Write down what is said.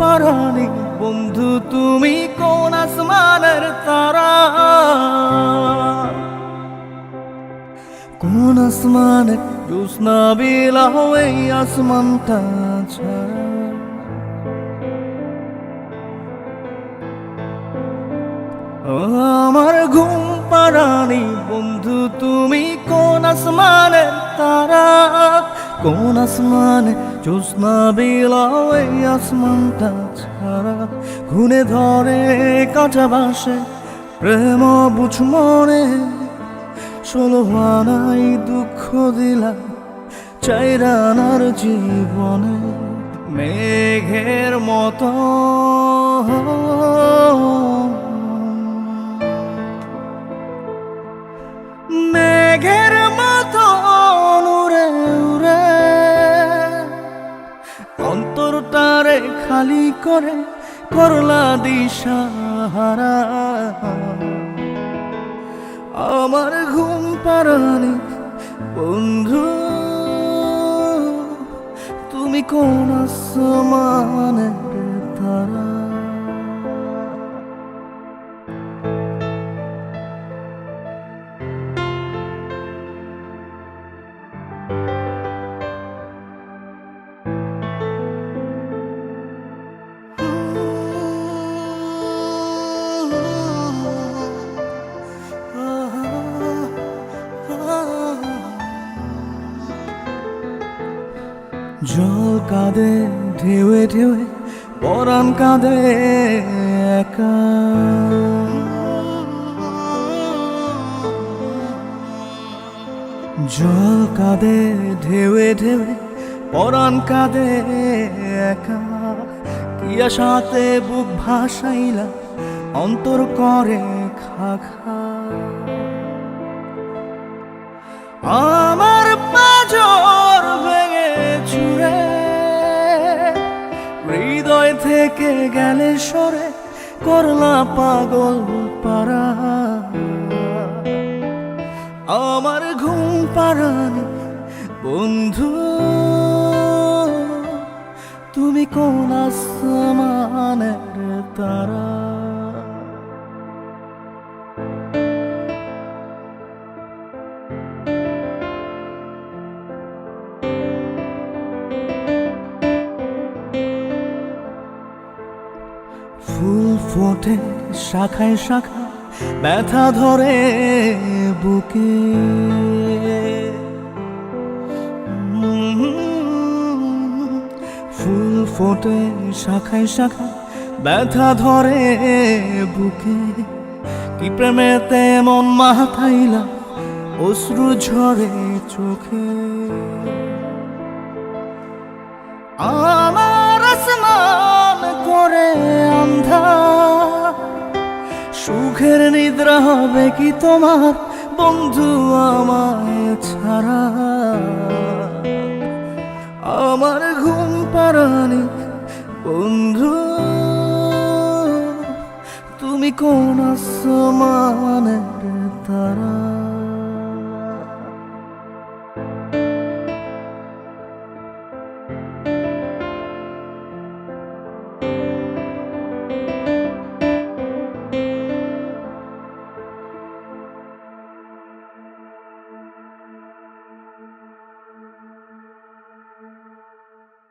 পারানি বন্ধু তুমি কোন আসমানের তারা, কোন আসমানে জ্যোৎস্না বিলাও এই আসমানটা ছাড়া। আমার ঘুম পারানি বন্ধু তুমি কোন আসমানের তারা, কোন আসমানে জ্যোৎস্না বিলাও এই আসমানটা ছাড়া। ঘুনে ধরে কাঁচা বাসে প্রেম বুঝ মনে, 16 আনাই দুঃখ দিলা চাইরানার জীবনে। মেঘের মতো মেঘের মতো উড়ে উড়ে অন্তরটারে খালি করে করলা দিশাহারা। আমার ঘুম পারানি বন্ধু তুমি কোন আসমানের তারা। জল কাঁদে ঢেউে ঢেউে পরাণ কাঁদে একা, জল কাঁদে ঢেউে ঢেউে পরাণ কাঁদে একা। কি আশাতে বুক ভাসাইলা অন্তর করে খা খা। আমার পাঁজর ভেঙে চুরে হৃদয় থেকে গেলে সরে করলা পাগল পারা। আমার ঘুম পারানি বন্ধু তুমি কোন আসমানের তারা। ফুল ফোটে শাখায় শাখা ব্যথা ধরে বুকে, ফুল ফোটে শাখায় শাখা ব্যথা ধরে বুকে। কি প্রেমেতে মন মাতাইলা অশ্রু ঝরে চোখে। আমার আসমান করে আন্ধার, সুখের নিদ্রা হবে কি তোমার বন্ধু আমায় ছাড়া। আমার ঘুম পারানি বন্ধু তুমি কোন আসমানের তারা।